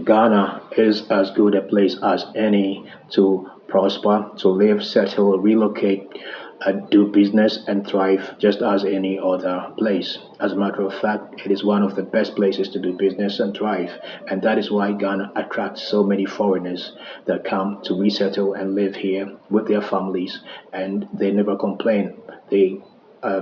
Ghana is as good a place as any to prosper, to live, settle, relocate, do business, and thrive just as any other place. As a matter of fact, it is one of the best places to do business and thrive. And that is why Ghana attracts so many foreigners that come to resettle and live here with their families. And they never complain. They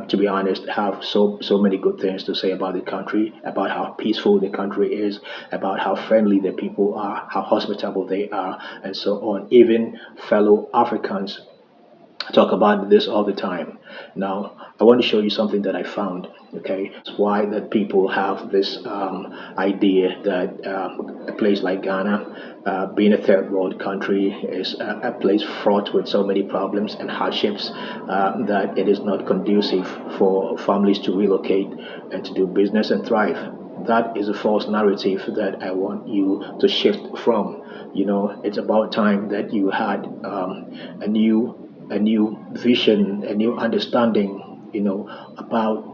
to be honest, have so many good things to say about the country, about how peaceful the country is, about how friendly the people are, how hospitable they are, and so on. Even fellow Africans talk about this all the time. Now, I want to show you something that I found. Okay, it's why that people have this idea that a place like Ghana, being a third world country, is a place fraught with so many problems and hardships that it is not conducive for families to relocate and to do business and thrive. That is a false narrative that I want you to shift from. It's about time that you had a new vision, a new understanding, about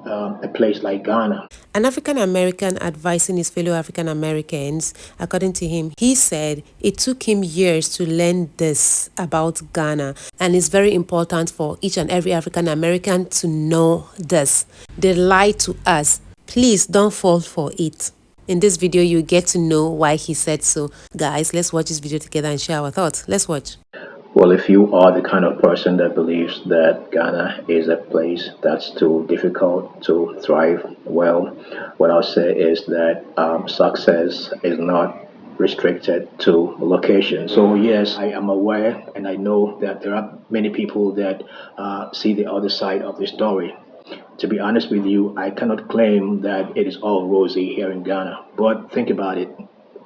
a place like Ghana. An African American advising his fellow African Americans, according to him, he said it took him years to learn this about Ghana, and it's very important for each and every African American to know this. They lie to us. Please don't fall for it. In this video, you get to know why he said so. Guys, let's watch this video together and share our thoughts. Let's watch. Well, if you are the kind of person that believes that Ghana is a place that's too difficult to thrive, well, what I'll say is that success is not restricted to location. So yes, I am aware and I know that there are many people that see the other side of the story. To be honest with you, I cannot claim that it is all rosy here in Ghana. But think about it.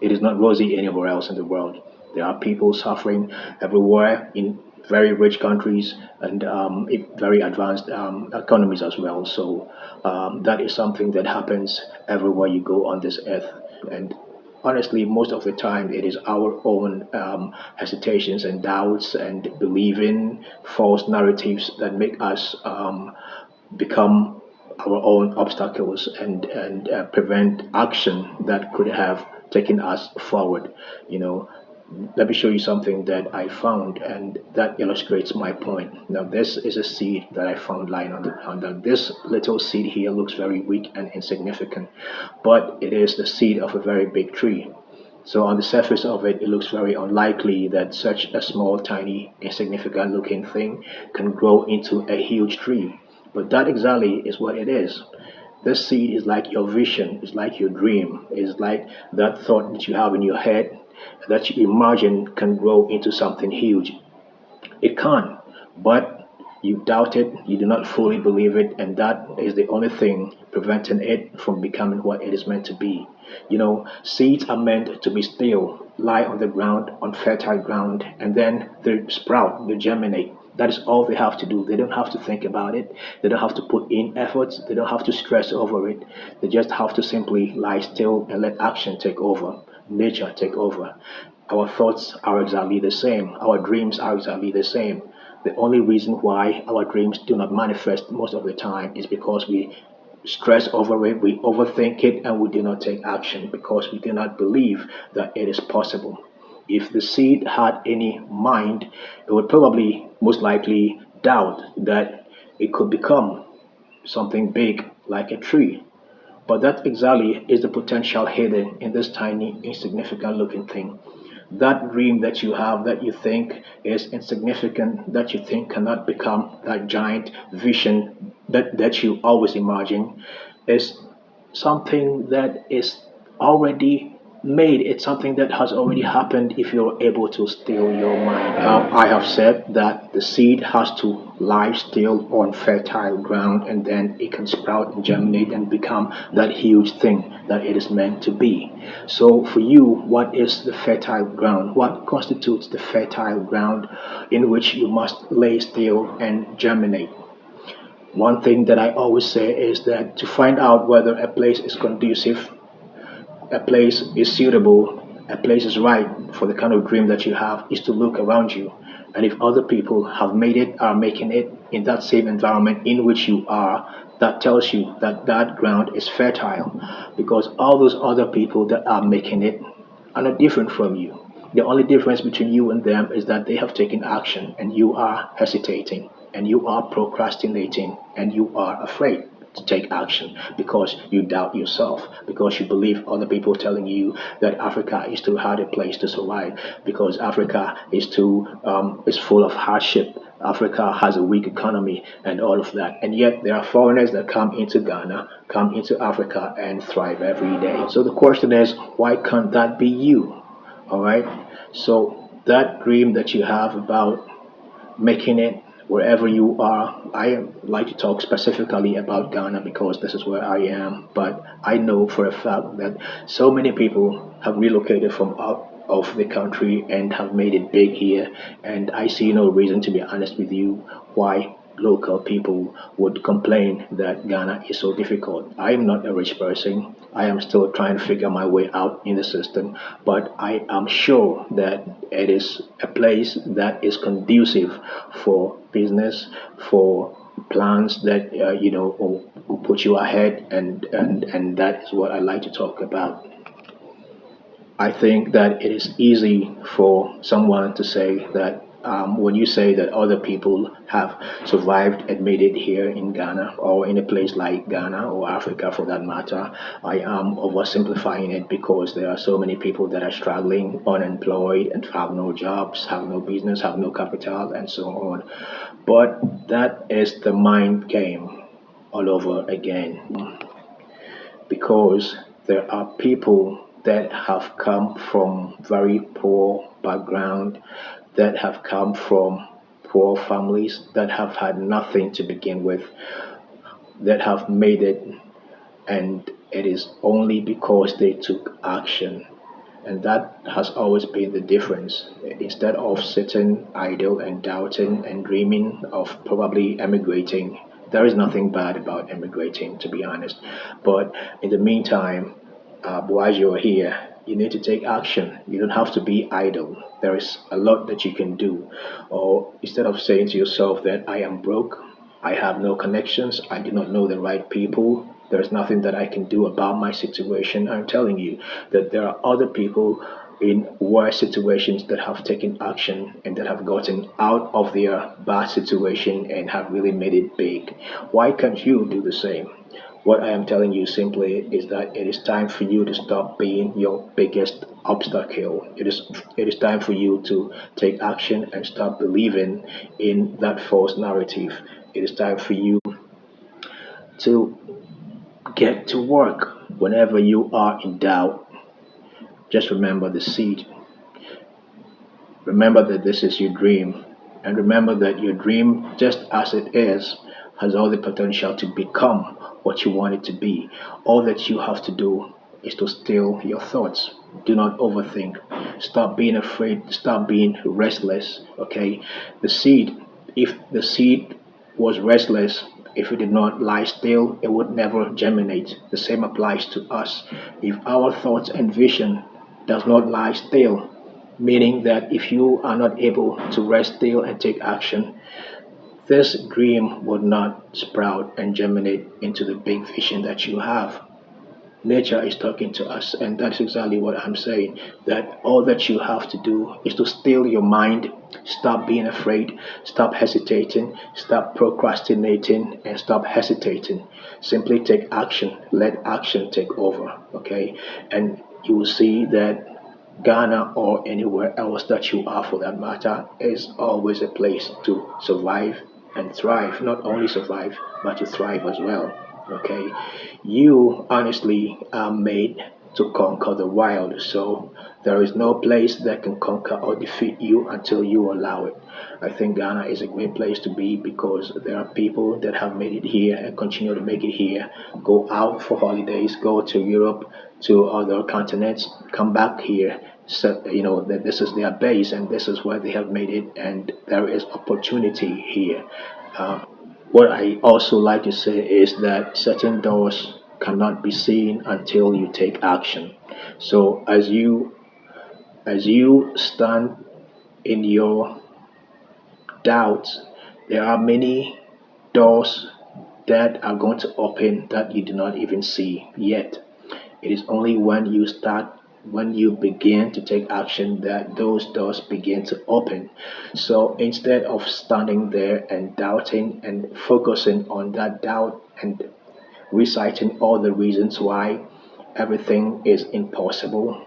It is not rosy anywhere else in the world. There are people suffering everywhere in very rich countries and very advanced economies as well. So that is something that happens everywhere you go on this earth. And honestly, most of the time, it is our own hesitations and doubts and believing false narratives that make us become our own obstacles and prevent action that could have taken us forward. You know, let me show you something that I found, and that illustrates my point. Now, this is a seed that I found lying on the ground. Now, this little seed here looks very weak and insignificant, but it is the seed of a very big tree. So on the surface of it, it looks very unlikely that such a small, tiny, insignificant looking thing can grow into a huge tree. But that exactly is what it is. This seed is like your vision, it's like your dream, it's like that thought that you have in your head that you imagine can grow into something huge. It can, but you doubt it, you do not fully believe it, and that is the only thing preventing it from becoming what it is meant to be. Seeds are meant to be still, lie on the ground, on fertile ground, and then they sprout, they germinate. That is all they have to do. They don't have to think about it. They don't have to put in efforts. They don't have to stress over it. They just have to simply lie still and let action take over, nature take over. Our thoughts are exactly the same. Our dreams are exactly the same. The only reason why our dreams do not manifest most of the time is because we stress over it, we overthink it, and we do not take action because we do not believe that it is possible. If the seed had any mind, it would probably most likely doubt that it could become something big like a tree. But that exactly is the potential hidden in this tiny, insignificant looking thing. That dream that you have that you think is insignificant, that you think cannot become that giant vision that you always imagine, is something that is already made. It's something that has already happened if you're able to still your mind. I have said that the seed has to lie still on fertile ground and then it can sprout and germinate and become that huge thing that it is meant to be. So, for you, what is the fertile ground? What constitutes the fertile ground in which you must lay still and germinate? One thing that I always say is that to find out whether a place is conducive, a place is suitable, a place is right for the kind of dream that you have, is to look around you. And if other people have made it, are making it in that same environment in which you are, that tells you that that ground is fertile. Because all those other people that are making it are not different from you. The only difference between you and them is that they have taken action and you are hesitating and you are procrastinating and you are afraid to take action because you doubt yourself, because you believe other people telling you that Africa is too hard a place to survive, because Africa is full of hardship. Africa has a weak economy and all of that. And yet there are foreigners that come into Ghana, come into Africa and thrive every day. So the question is, why can't that be you? All right. So that dream that you have about making it wherever you are. I like to talk specifically about Ghana because this is where I am, but I know for a fact that so many people have relocated from out of the country and have made it big here, and I see no reason, to be honest with you, why local people would complain that Ghana is so difficult. I am not a rich person. I am still trying to figure my way out in the system, but I am sure that it is a place that is conducive for business, for plans that will put you ahead, and that is what I like to talk about. I think that it is easy for someone to say that when you say that other people have survived and made it here in Ghana or in a place like Ghana or Africa for that matter, I am oversimplifying it because there are so many people that are struggling, unemployed, and have no jobs, have no business, have no capital, and so on. But that is the mind game all over again because there are people that have come from very poor background, that have come from poor families, that have had nothing to begin with, that have made it, and it is only because they took action. And that has always been the difference. Instead of sitting idle and doubting and dreaming of probably emigrating, there is nothing bad about emigrating, to be honest. But in the meantime, while you're here, you need to take action. You don't have to be idle. There is a lot that you can do. Or instead of saying to yourself that I am broke, I have no connections, I do not know the right people, there's nothing that I can do about my situation. I'm telling you that there are other people in worse situations that have taken action and that have gotten out of their bad situation and have really made it big. Why can't you do the same? What I am telling you simply is that it is time for you to stop being your biggest obstacle. It is time for you to take action and stop believing in that false narrative. It is time for you to get to work. Whenever you are in doubt, just remember the seed. Remember that this is your dream. And remember that your dream, just as it is, has all the potential to become what you want it to be. All that you have to do is to still your thoughts. Do not overthink. Stop being afraid. Stop being restless. Okay? The seed, if the seed was restless, if it did not lie still, it would never germinate. The same applies to us. If our thoughts and vision does not lie still, meaning that if you are not able to rest still and take action, this dream would not sprout and germinate into the big vision that you have. Nature is talking to us, and that's exactly what I'm saying. That all that you have to do is to still your mind, stop being afraid, stop hesitating, stop procrastinating, and stop hesitating. Simply take action, let action take over, okay? And you will see that Ghana or anywhere else that you are for that matter is always a place to survive and thrive. Not only survive, but to thrive as well. Okay, you honestly are made to conquer the wild, so there is no place that can conquer or defeat you until you allow it. I think Ghana is a great place to be because there are people that have made it here and continue to make it here. Go out for holidays, go to Europe, to other continents, come back here. So, you know that this is their base and this is where they have made it, and there is opportunity here. Uh, what I also like to say is that certain doors cannot be seen until you take action. So as you stand in your doubts, there are many doors that are going to open that you do not even see yet. It is only when you start when you begin to take action that those doors begin to open. So instead of standing there and doubting and focusing on that doubt and reciting all the reasons why everything is impossible,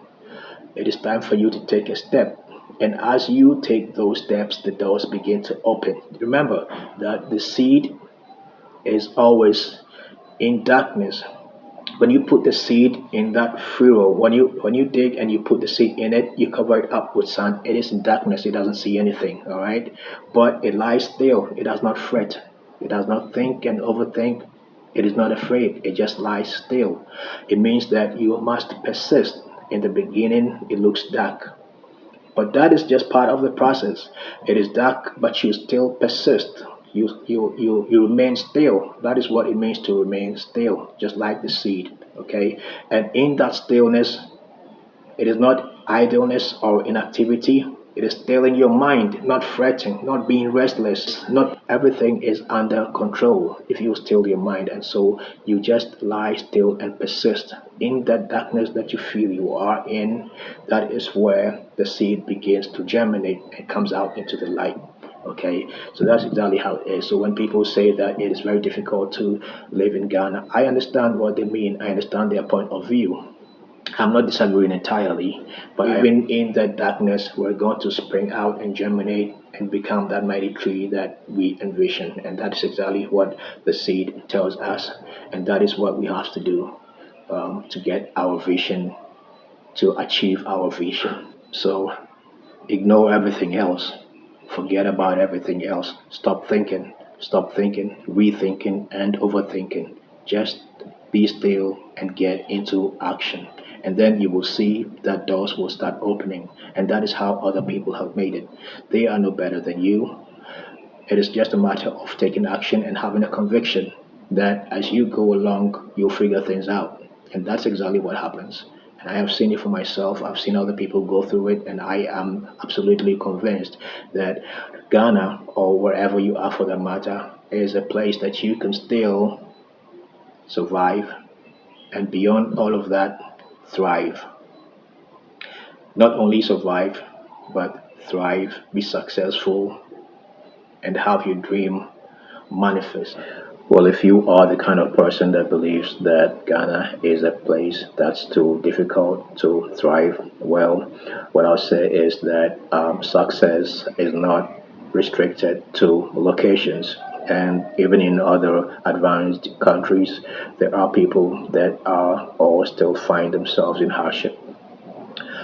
it is time for you to take a step. And as you take those steps, the doors begin to open. Remember that the seed is always in darkness. When you put the seed in that furrow, when you dig and you put the seed in it, you cover it up with sand. It is in darkness. It doesn't see anything. All right, but it lies still. It does not fret. It does not think and overthink. It is not afraid. It just lies still. It means that you must persist. In the beginning, it looks dark, but that is just part of the process. It is dark, but you still persist. You remain still. That is what it means to remain still, just like the seed. Okay? And in that stillness, it is not idleness or inactivity. It is stilling your mind, not fretting, not being restless, not everything is under control if you still your mind. And so you just lie still and persist. In that darkness that you feel you are in, that is where the seed begins to germinate and comes out into the light. Okay, so that's exactly how it is. So when people say that it is very difficult to live in Ghana, I understand what they mean. I understand their point of view. I'm not disagreeing entirely, but even in that darkness, we're going to spring out and germinate and become that mighty tree that we envision. And that is exactly what the seed tells us. And that is what we have to do to get our vision, to achieve our vision. So ignore everything else, forget about everything else, stop thinking, rethinking, and overthinking. Just be still and get into action. And then you will see that doors will start opening. And that is how other people have made it. They are no better than you. It is just a matter of taking action and having a conviction that as you go along, you'll figure things out. And that's exactly what happens. And I have seen it for myself. I've seen other people go through it, and I am absolutely convinced that Ghana, or wherever you are for that matter, is a place that you can still survive, and beyond all of that, thrive. Not only survive, but thrive, be successful, and have your dream manifest. Well, if you are the kind of person that believes that Ghana is a place that's too difficult to thrive, well, what I'll say is that success is not restricted to locations. And even in other advanced countries, there are people that are or still find themselves in hardship.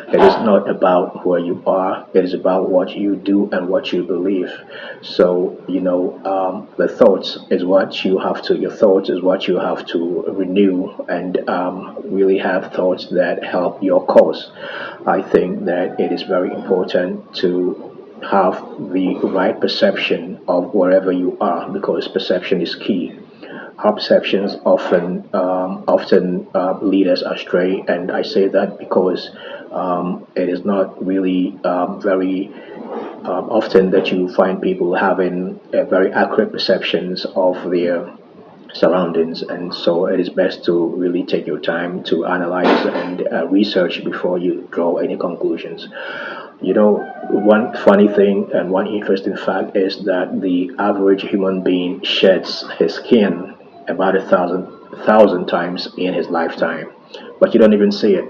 It is not about where you are, it is about what you do and what you believe. So, the thoughts is what you have to, your thoughts is what you have to renew and really have thoughts that help your cause. I think that it is very important to have the right perception of wherever you are because perception is key. Our perceptions often lead us astray, and I say that because it is not really very often that you find people having very accurate perceptions of their surroundings, and so it is best to really take your time to analyze and research before you draw any conclusions. One funny thing and one interesting fact is that the average human being sheds his skin about a thousand times in his lifetime, but you don't even see it.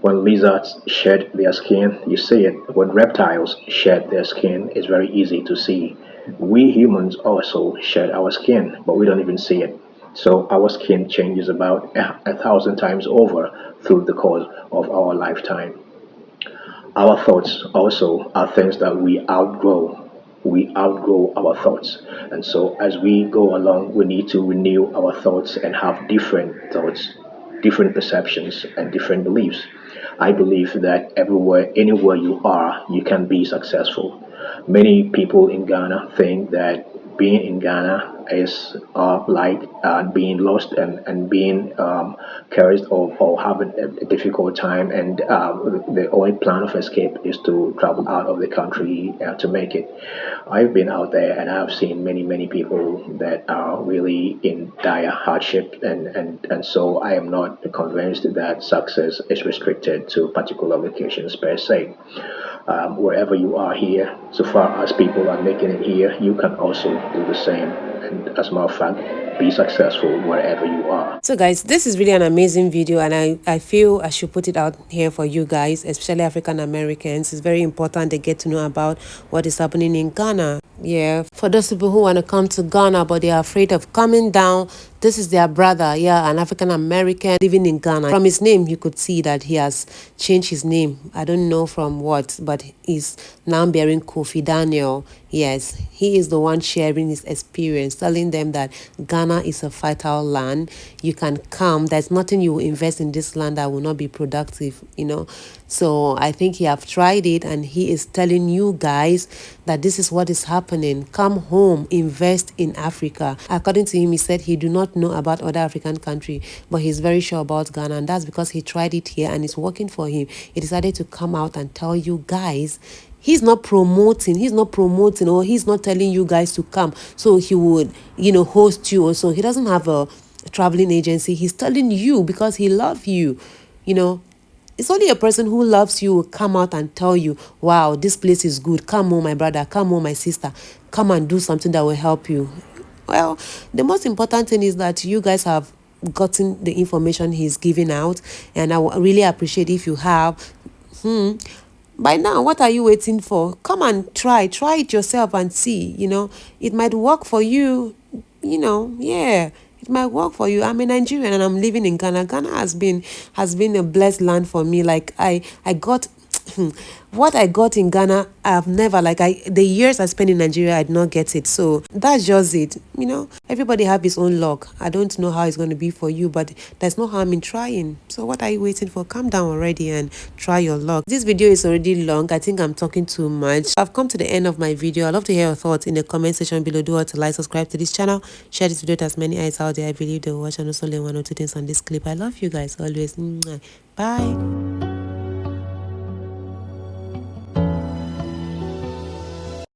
When lizards shed their skin, you see it. When reptiles shed their skin, it's very easy to see. We humans also shed our skin, but we don't even see it. So our skin changes about a thousand times over through the course of our lifetime. Our thoughts also are things that we outgrow. We outgrow our thoughts. And so as we go along, we need to renew our thoughts and have different thoughts, different perceptions, and different beliefs. I believe that everywhere, anywhere you are, you can be successful. Many people in Ghana think that being in Ghana is like being lost and being cursed or having a difficult time, and the only plan of escape is to travel out of the country to make it. I've been out there and I've seen many people that are really in dire hardship, and so I am not convinced that success is restricted to particular locations per se. Wherever you are here, so far as people are making it here, you can also do the same. And as a matter of fact, be successful wherever you are. So guys, this is really an amazing video, and I feel I should put it out here for you guys, especially African Americans. It's very important they get to know about what is happening in Ghana. Yeah, for those people who want to come to Ghana but they are afraid of coming down, this is their brother, yeah, an African American living in Ghana. From his name, you could see that he has changed his name. I don't know from what, but he's now bearing Kofi Daniel. Yes, he is the one sharing his experience, telling them that Ghana is a fertile land. You can come. There's nothing you will invest in this land that will not be productive, you know. So I think he have tried it, and he is telling you guys that this is what is happening. Come home, invest in Africa. According to him, he said he do not know about other African country, but he's very sure about Ghana, and that's because he tried it here and it's working for him. He decided to come out and tell you guys. He's not promoting, or he's not telling you guys to come so he would, you know, host you, or so. He doesn't have a traveling agency. He's telling you because he loves you, you know. It's only a person who loves you will come out and tell you, wow, this place is good. Come on, my brother. Come on, my sister. Come and do something that will help you. Well, the most important thing is that you guys have gotten the information he's giving out, and I really appreciate if you have. By now, what are you waiting for? Come and try it yourself and see, you know. It might work for you, you know. Yeah, it might work for you. I'm a Nigerian and I'm living in Ghana. Ghana has been a blessed land for me. Like I got what I got in Ghana, I've never, like, the years I spent in Nigeria, I did not get it. So that's just it, you know. Everybody have his own luck. I don't know how it's going to be for you, but there's no harm in trying. So what are you waiting for? Calm down already and try your luck. This video is already long. I think I'm talking too much. I've come to the end of my video. I'd love to hear your thoughts in the comment section below. Do what to like, subscribe to this channel, share this video to as many eyes out there. I believe they will watch and also learn one or two things on this clip. I love you guys always. Bye.